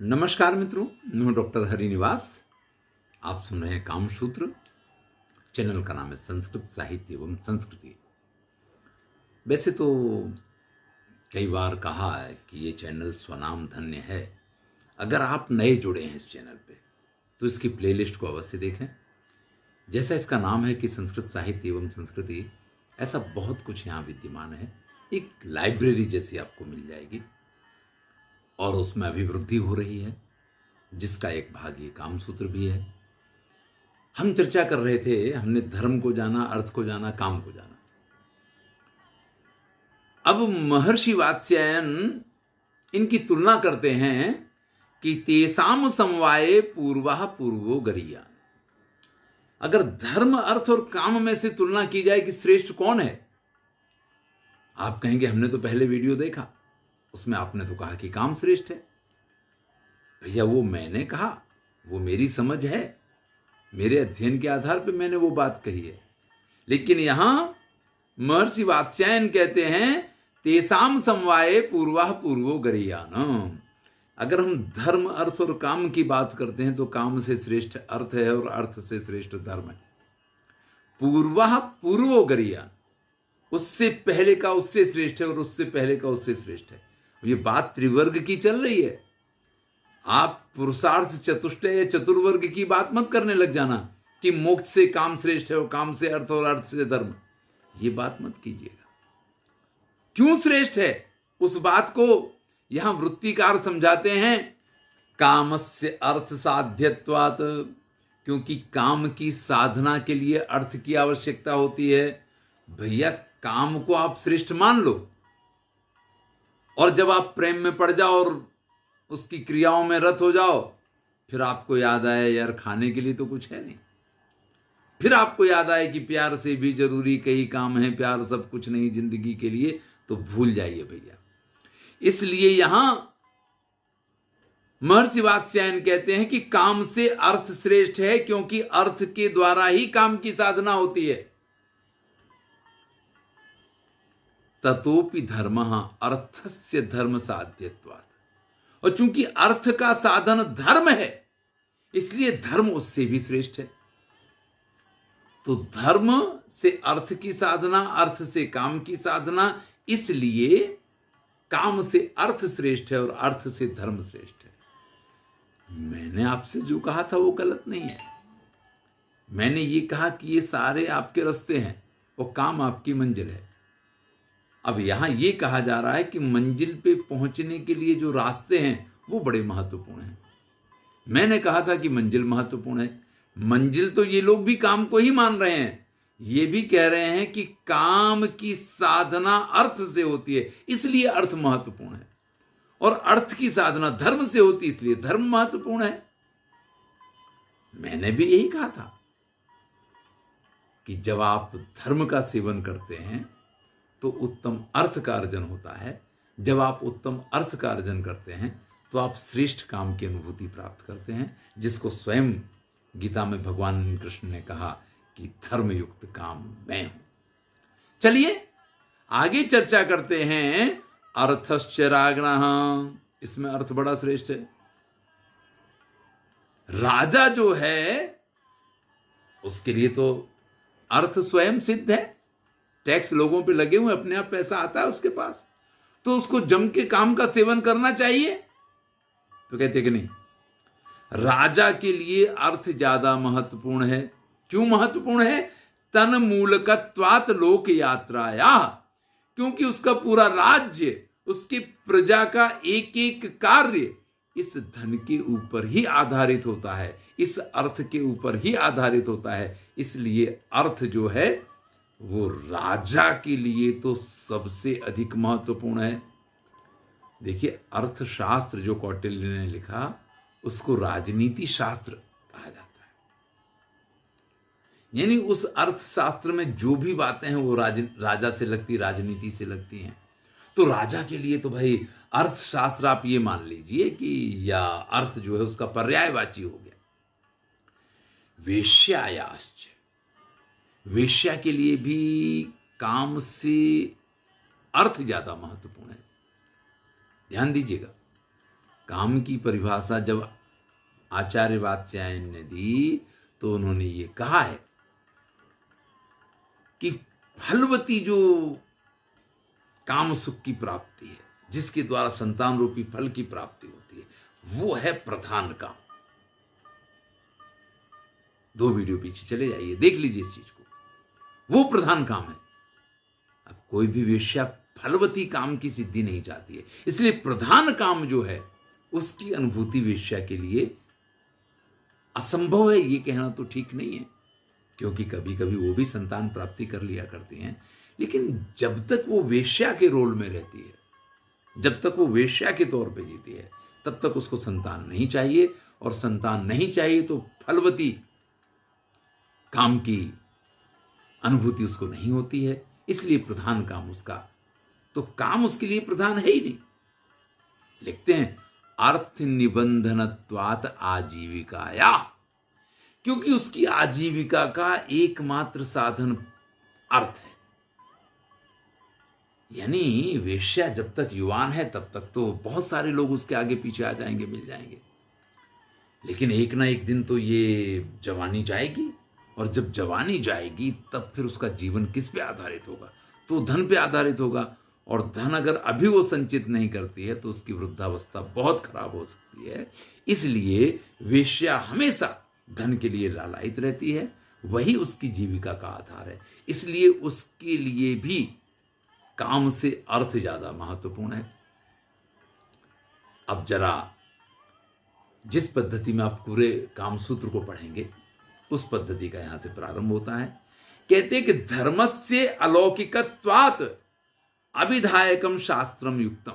नमस्कार मित्रों, मैं हूं डॉक्टर हरिनिवास। आप सुन रहे हैं कामसूत्र। चैनल का नाम है संस्कृत साहित्य एवं संस्कृति। वैसे तो कई बार कहा है कि ये चैनल स्वनाम धन्य है। अगर आप नए जुड़े हैं इस चैनल पे तो इसकी प्लेलिस्ट को अवश्य देखें। जैसा इसका नाम है कि संस्कृत साहित्य एवं संस्कृति, ऐसा बहुत कुछ यहाँ विद्यमान है। एक लाइब्रेरी जैसी आपको मिल जाएगी और उसमें अभिवृद्धि हो रही है, जिसका एक भाग ये कामसूत्र भी है। हम चर्चा कर रहे थे, हमने धर्म को जाना, अर्थ को जाना, काम को जाना। अब महर्षि वात्स्यायन इनकी तुलना करते हैं कि तेसाम समवाये पूर्वा पूर्वो गरिया। अगर धर्म, अर्थ और काम में से तुलना की जाए कि श्रेष्ठ कौन है, आप कहेंगे हमने तो पहले वीडियो देखा, उसमें आपने तो कहा कि काम श्रेष्ठ है। भैया वो मैंने कहा, वो मेरी समझ है, मेरे अध्ययन के आधार पे मैंने वो बात कही है। लेकिन यहां महर्षि वात्स्यायन कहते हैं तेसाम समवाये पूर्वा पूर्वो गरियान। अगर हम धर्म, अर्थ और काम की बात करते हैं तो काम से श्रेष्ठ अर्थ है और अर्थ से श्रेष्ठ धर्म है। पूर्वा पूर्वो गरियान, उससे पहले का उससे श्रेष्ठ है और उससे पहले का उससे श्रेष्ठ है। ये बात त्रिवर्ग की चल रही है। आप पुरुषार्थ चतुष्टय या चतुर्वर्ग की बात मत करने लग जाना कि मोक्ष से काम श्रेष्ठ है और काम से अर्थ और अर्थ से धर्म। ये बात मत कीजिएगा। क्यों श्रेष्ठ है उस बात को यहां वृत्तिकार समझाते हैं। कामस्य अर्थ साध्यत्वात्, क्योंकि काम की साधना के लिए अर्थ की आवश्यकता होती है। भैया काम को आप श्रेष्ठ मान लो, और जब आप प्रेम में पड़ जाओ और उसकी क्रियाओं में रत हो जाओ, फिर आपको याद आए यार खाने के लिए तो कुछ है नहीं। फिर आपको याद आए कि प्यार से भी जरूरी कई काम है, प्यार सब कुछ नहीं जिंदगी के लिए, तो भूल जाइए भैया। इसलिए यहां महर्षि वात्स्यायन कहते हैं कि काम से अर्थ श्रेष्ठ है, क्योंकि अर्थ के द्वारा ही काम की साधना होती है। ततोपि धर्मः अर्थस्य धर्म साध्यत्वात्, और चूंकि अर्थ का साधन धर्म है, इसलिए धर्म उससे भी श्रेष्ठ है। तो धर्म से अर्थ की साधना, अर्थ से काम की साधना, इसलिए काम से अर्थ श्रेष्ठ है और अर्थ से धर्म श्रेष्ठ है। मैंने आपसे जो कहा था वो गलत नहीं है। मैंने ये कहा कि ये सारे आपके रास्ते हैं और काम आपकी मंजिल है। अब यहां यह कहा जा रहा है कि मंजिल पे पहुंचने के लिए जो रास्ते हैं वो बड़े महत्वपूर्ण हैं। मैंने कहा था कि मंजिल महत्वपूर्ण है। मंजिल तो ये लोग भी काम को ही मान रहे हैं। ये भी कह रहे हैं कि काम की साधना अर्थ से होती है, इसलिए अर्थ महत्वपूर्ण है, और अर्थ की साधना धर्म से होती है, इसलिए धर्म महत्वपूर्ण है। मैंने भी यही कहा था कि जब आप धर्म का सेवन करते हैं तो उत्तम अर्थ का अर्जन होता है। जब आप उत्तम अर्थ का अर्जन करते हैं तो आप श्रेष्ठ काम की अनुभूति प्राप्त करते हैं, जिसको स्वयं गीता में भगवान कृष्ण ने कहा कि धर्मयुक्त काम मैं हूं। चलिए आगे चर्चा करते हैं। अर्थश्च रागणः, इसमें अर्थ बड़ा श्रेष्ठ है। राजा जो है उसके लिए तो अर्थ स्वयं सिद्ध है। टैक्स लोगों पे लगे हुए, अपने आप पैसा आता है उसके पास, तो उसको जम के काम का सेवन करना चाहिए। तो कहते कि नहीं, राजा के लिए अर्थ ज्यादा महत्वपूर्ण है। क्यों महत्वपूर्ण है? तन मूलकत्वात् लोक यात्राया, क्योंकि उसका पूरा राज्य, उसकी प्रजा का एक एक कार्य इस धन के ऊपर ही आधारित होता है, इस अर्थ के ऊपर ही आधारित होता है। इसलिए अर्थ जो है वो राजा के लिए तो सबसे अधिक महत्वपूर्ण है। देखिए, अर्थशास्त्र जो कौटिल्य ने लिखा उसको राजनीति शास्त्र कहा जाता है। यानी उस अर्थशास्त्र में जो भी बातें हैं वो राजा से लगती, राजनीति से लगती हैं। तो राजा के लिए तो भाई अर्थशास्त्र आप ये मान लीजिए कि या अर्थ जो है उसका पर्यायवाची हो गया। वेश्यायाश्च, वेश्या के लिए भी काम से अर्थ ज्यादा महत्वपूर्ण है। ध्यान दीजिएगा, काम की परिभाषा जब आचार्य वात्स्यायन ने दी तो उन्होंने ये कहा है कि फलवती जो काम सुख की प्राप्ति है, जिसके द्वारा संतान रूपी फल की प्राप्ति होती है, वो है प्रधान काम। 2 वीडियो पीछे चले जाइए, देख लीजिए इस चीज को, वो प्रधान काम है। अब कोई भी वेश्या फलवती काम की सिद्धि नहीं चाहती है, इसलिए प्रधान काम जो है उसकी अनुभूति वेश्या के लिए असंभव है। ये कहना तो ठीक नहीं है, क्योंकि कभी कभी वो भी संतान प्राप्ति कर लिया करती हैं, लेकिन जब तक वो वेश्या के रोल में रहती है, जब तक वो वेश्या के तौर पे जीती है, तब तक उसको संतान नहीं चाहिए, और संतान नहीं चाहिए तो फलवती काम की अनुभूति उसको नहीं होती है। इसलिए प्रधान काम उसका, तो काम उसके लिए प्रधान है ही नहीं। लिखते हैं अर्थ निबंधनत्वात् आजीविकाया, क्योंकि उसकी आजीविका का एकमात्र साधन अर्थ है। यानी वेश्या जब तक युवान है तब तक तो बहुत सारे लोग उसके आगे पीछे आ जाएंगे, मिल जाएंगे, लेकिन एक ना एक दिन तो ये जवानी जाएगी, और जब जवानी जाएगी तब फिर उसका जीवन किस पे आधारित होगा? तो धन पे आधारित होगा, और धन अगर अभी वो संचित नहीं करती है तो उसकी वृद्धावस्था बहुत खराब हो सकती है। इसलिए वेश्या हमेशा धन के लिए लालायित रहती है, वही उसकी जीविका का आधार है। इसलिए उसके लिए भी काम से अर्थ ज्यादा महत्वपूर्ण है। अब जरा जिस पद्धति में आप पूरे काम सूत्र को पढ़ेंगे उस पद्धति का यहां से प्रारंभ होता है। कहते हैं कि धर्मस्य अलौकिकत्वात् अभिधायकम शास्त्रम युक्तम।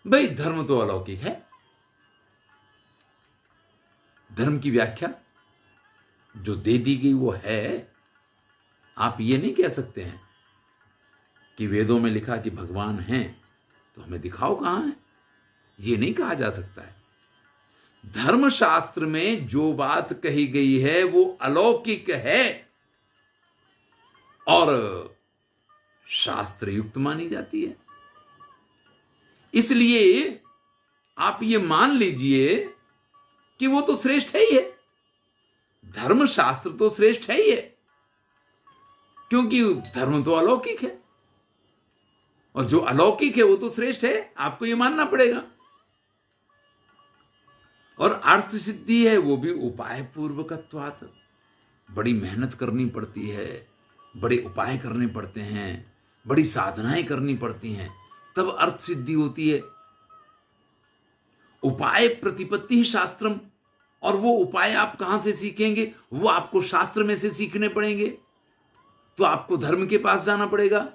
भाई धर्म तो अलौकिक है, धर्म की व्याख्या जो दे दी गई वो है। आप ये नहीं कह सकते हैं कि वेदों में लिखा कि भगवान हैं तो हमें दिखाओ कहां है, ये नहीं कहा जा सकता है। धर्मशास्त्र में जो बात कही गई है वो अलौकिक है और शास्त्र युक्त मानी जाती है। इसलिए आप ये मान लीजिए कि वो तो श्रेष्ठ है ही है, धर्मशास्त्र तो श्रेष्ठ है ही है, क्योंकि धर्म तो अलौकिक है, और जो अलौकिक है वो तो श्रेष्ठ है, आपको ये मानना पड़ेगा। और अर्थ सिद्धि है वो भी उपाय पूर्वकत्वात्, बड़ी मेहनत करनी पड़ती है, बड़े उपाय करने पड़ते हैं, बड़ी साधनाएं करनी पड़ती हैं, तब अर्थ सिद्धि होती है। उपाय प्रतिपत्ति शास्त्रम, और वो उपाय आप कहां से सीखेंगे? वो आपको शास्त्र में से सीखने पड़ेंगे, तो आपको धर्म के पास जाना पड़ेगा।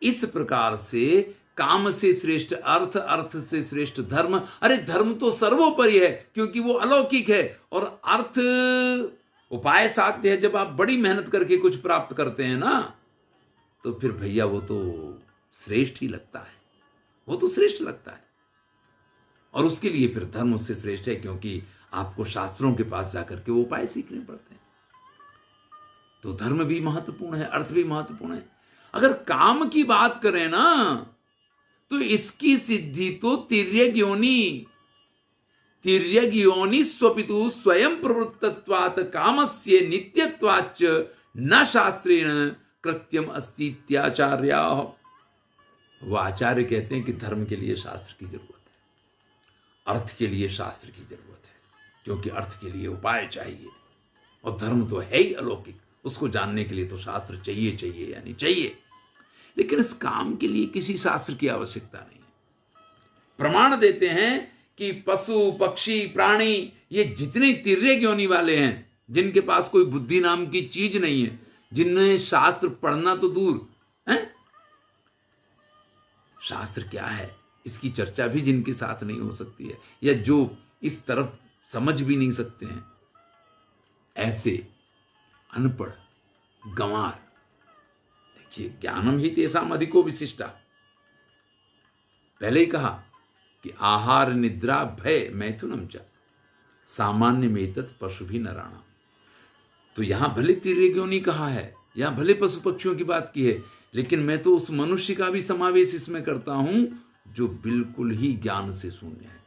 इस प्रकार से काम से श्रेष्ठ अर्थ, अर्थ से श्रेष्ठ धर्म। अरे धर्म तो सर्वोपरि है क्योंकि वो अलौकिक है, और अर्थ उपाय साध्य है। जब आप बड़ी मेहनत करके कुछ प्राप्त करते हैं ना, तो फिर भैया वो तो श्रेष्ठ ही लगता है, वो तो श्रेष्ठ लगता है। और उसके लिए फिर धर्म उससे श्रेष्ठ है, क्योंकि आपको शास्त्रों के पास जाकर के वो उपाय सीखने पड़ते हैं। तो धर्म भी महत्वपूर्ण है, अर्थ भी महत्वपूर्ण है। अगर काम की बात करें ना, तो इसकी सिद्धि तो तिर्यग्योनि स्वपितु स्वयं प्रवृत्तत्वात् कामस्य नित्यत्वाच्च न शास्त्रेण कृत्यम अस्ति इत्याचार्या। वो आचार्य कहते हैं कि धर्म के लिए शास्त्र की जरूरत है, अर्थ के लिए शास्त्र की जरूरत है, क्योंकि अर्थ के लिए उपाय चाहिए, और धर्म तो है ही अलौकिक, उसको जानने के लिए तो शास्त्र चाहिए यानी चाहिए। लेकिन इस काम के लिए किसी शास्त्र की आवश्यकता नहीं है। प्रमाण देते हैं कि पशु पक्षी प्राणी, ये जितने तिर्यक योनि वाले हैं, जिनके पास कोई बुद्धि नाम की चीज नहीं है, जिन्हें शास्त्र पढ़ना तो दूर है, शास्त्र क्या है इसकी चर्चा भी जिनके साथ नहीं हो सकती है, या जो इस तरफ समझ भी नहीं सकते हैं, ऐसे अनपढ़ गंवार, देखिए ज्ञानम ही तेषाम अधिको विशिष्टा। पहले ही कहा कि आहार निद्रा भय मैथुनम च सामान्य मेतत पशु भी नराणा। तो यहां भले तिर्यक योनि कहा है, यहां भले पशु पक्षियों की बात की है, लेकिन मैं तो उस मनुष्य का भी समावेश इसमें करता हूं जो बिल्कुल ही ज्ञान से शून्य है,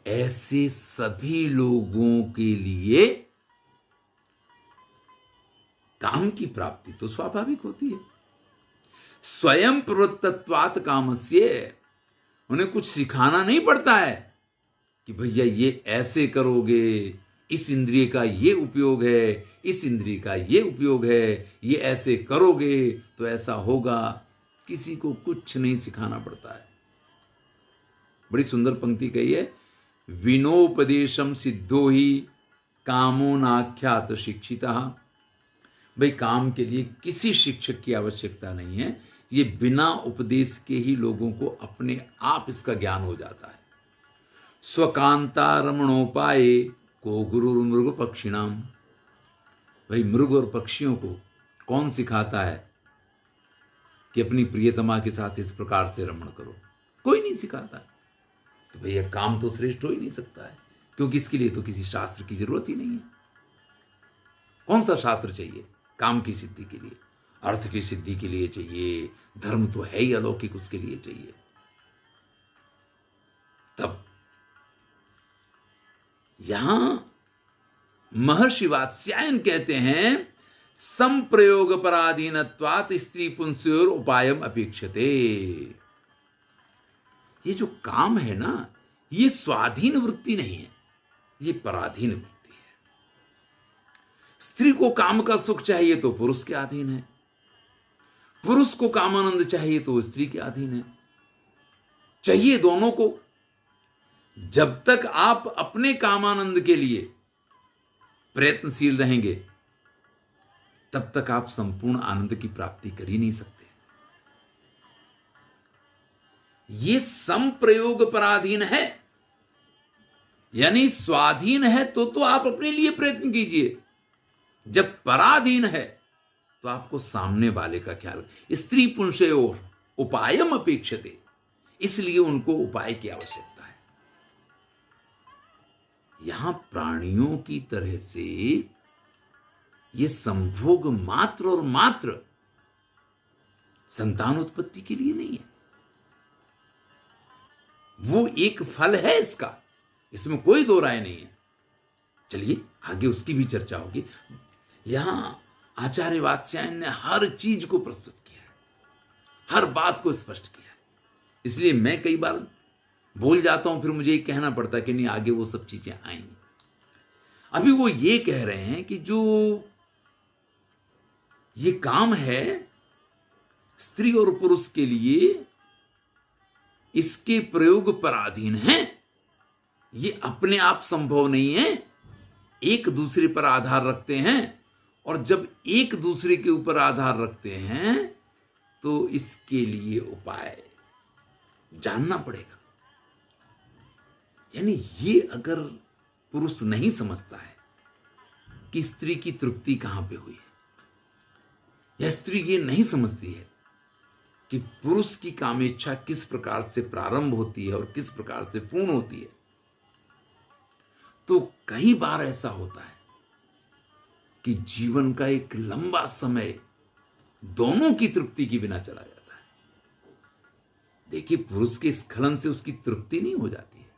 ऐसे सभी लोगों के लिए काम की प्राप्ति तो स्वाभाविक होती है। स्वयं प्रवृत्तत्वात् कामस्य, उन्हें कुछ सिखाना नहीं पड़ता है कि भैया ये ऐसे करोगे, इस इंद्रिय का ये उपयोग है, इस इंद्रिय का ये उपयोग है, ये ऐसे करोगे तो ऐसा होगा। किसी को कुछ नहीं सिखाना पड़ता है। बड़ी सुंदर पंक्ति कही है, विनोपदेशम सिद्धो ही कामो नाख्यात शिक्षितः। भाई काम के लिए किसी शिक्षक की आवश्यकता नहीं है, ये बिना उपदेश के ही लोगों को अपने आप इसका ज्ञान हो जाता है। स्वकांता रमणोपाये को गुरु मृग पक्षिणाम। भाई मृग और पक्षियों को कौन सिखाता है कि अपनी प्रियतमा के साथ इस प्रकार से रमण करो? कोई नहीं सिखाता। तो भैया काम तो श्रेष्ठ हो ही नहीं सकता है, क्योंकि इसके लिए तो किसी शास्त्र की जरूरत ही नहीं है। कौन सा शास्त्र चाहिए काम की सिद्धि के लिए? अर्थ की सिद्धि के लिए चाहिए, धर्म तो है ही अलौकिक, उसके लिए चाहिए। तब यहां महर्षि वात्स्यायन कहते हैं, संप्रयोग पराधीनत्वात् स्त्री पुंसयोर उपायम अपेक्षते। ये जो काम है ना, ये स्वाधीन वृत्ति नहीं है, ये पराधीन वृत्ति है। स्त्री को काम का सुख चाहिए तो पुरुष के अधीन है, पुरुष को कामानंद चाहिए तो स्त्री के अधीन है। चाहिए दोनों को। जब तक आप अपने कामानंद के लिए प्रयत्नशील रहेंगे, तब तक आप संपूर्ण आनंद की प्राप्ति कर ही नहीं सकते। ये संप्रयोग पराधीन है, यानी स्वाधीन है तो आप अपने लिए प्रयत्न कीजिए। जब पराधीन है तो आपको सामने वाले का ख्याल। स्त्री पुंसयोर उपायम अपेक्षते, इसलिए उनको उपाय की आवश्यकता है। यहां प्राणियों की तरह से ये संभोग मात्र और मात्र संतान उत्पत्ति के लिए नहीं है, वो एक फल है इसका, इसमें कोई दो राय नहीं है। चलिए आगे उसकी भी चर्चा होगी। यहां आचार्य वात्स्यायन ने हर चीज को प्रस्तुत किया है, हर बात को स्पष्ट किया है। इसलिए मैं कई बार बोल जाता हूं, फिर मुझे ये कहना पड़ता है कि नहीं, आगे वो सब चीजें आएंगी। अभी वो ये कह रहे हैं कि जो ये काम है स्त्री और पुरुष के लिए, इसके प्रयोग पराधीन है, ये अपने आप संभव नहीं है, एक दूसरे पर आधार रखते हैं। और जब एक दूसरे के ऊपर आधार रखते हैं तो इसके लिए उपाय जानना पड़ेगा। यानी ये अगर पुरुष नहीं समझता है कि स्त्री की तृप्ति कहां पे हुई है, या स्त्री ये नहीं समझती है कि पुरुष की कामेच्छा किस प्रकार से प्रारंभ होती है और किस प्रकार से पूर्ण होती है, तो कई बार ऐसा होता है कि जीवन का एक लंबा समय दोनों की तृप्ति के बिना चला जाता है। देखिए, पुरुष के स्खलन से उसकी तृप्ति नहीं हो जाती है।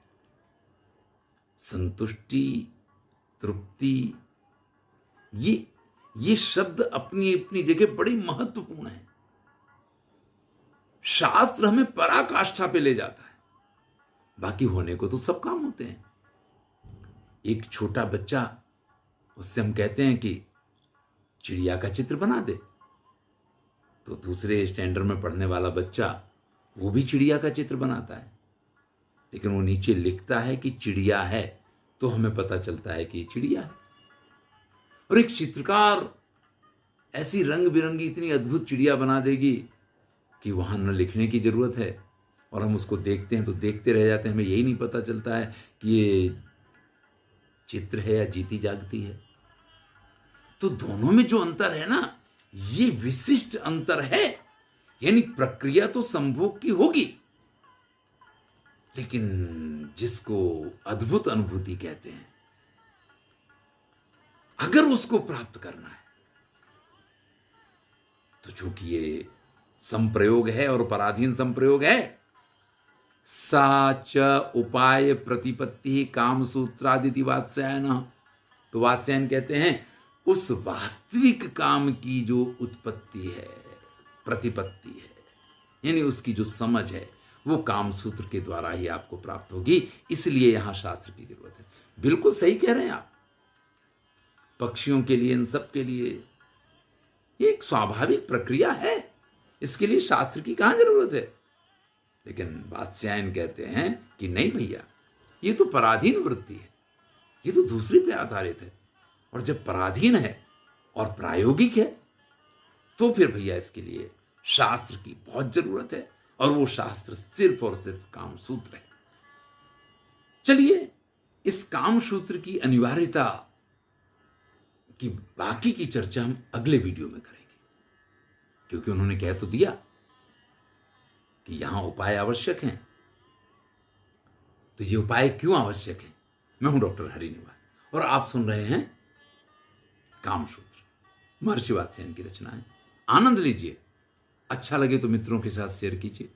संतुष्टि, तृप्ति, ये शब्द अपनी अपनी जगह बड़ी महत्वपूर्ण है। शास्त्र हमें पराकाष्ठा पे ले जाता है, बाकी होने को तो सब काम होते हैं। एक छोटा बच्चा, उससे हम कहते हैं कि चिड़िया का चित्र बना दे, तो दूसरे स्टैंडर्ड में पढ़ने वाला बच्चा वो भी चिड़िया का चित्र बनाता है, लेकिन वो नीचे लिखता है कि चिड़िया है, तो हमें पता चलता है कि चिड़िया है। और एक चित्रकार ऐसी रंग बिरंगी इतनी अद्भुत चिड़िया बना देगी कि वहां न लिखने की जरूरत है, और हम उसको देखते हैं तो देखते रह जाते हैं, हमें यही नहीं पता चलता है कि ये चित्र है या जीती जागती है। तो दोनों में जो अंतर है ना, ये विशिष्ट अंतर है। यानी प्रक्रिया तो संभोग की होगी, लेकिन जिसको अद्भुत अनुभूति कहते हैं, अगर उसको प्राप्त करना है तो चूंकि ये संप्रयोग है और पराधीन संप्रयोग है, सा च उपाय प्रतिपत्ति काम सूत्रादिति वात्स्यायन। तो वात्स्यायन कहते हैं उस वास्तविक काम की जो उत्पत्ति है, प्रतिपत्ति है, यानी उसकी जो समझ है, वो काम सूत्र के द्वारा ही आपको प्राप्त होगी। इसलिए यहां शास्त्र की जरूरत है। बिल्कुल सही कह रहे हैं आप। पक्षियों के लिए, इन सब के लिए ये एक स्वाभाविक प्रक्रिया है, इसके लिए शास्त्र की कहां जरूरत है। लेकिन वात्स्यायन कहते हैं कि नहीं भैया, ये तो पराधीन वृत्ति है, ये तो दूसरी पे आधारित है। और जब पराधीन है और प्रायोगिक है तो फिर भैया इसके लिए शास्त्र की बहुत जरूरत है, और वो शास्त्र सिर्फ और सिर्फ काम सूत्र है। चलिए, इस काम सूत्र की अनिवार्यता की बाकी की चर्चा हम अगले वीडियो में करेंगे, क्योंकि उन्होंने कह तो दिया कि यहां उपाय आवश्यक हैं। तो ये उपाय क्यों आवश्यक है? मैं हूं डॉक्टर हरिनिवास और आप सुन रहे हैं कामसूत्र, महर्षि वात्स्यायन की रचना है। आनंद लीजिए। अच्छा लगे तो मित्रों के साथ शेयर कीजिए।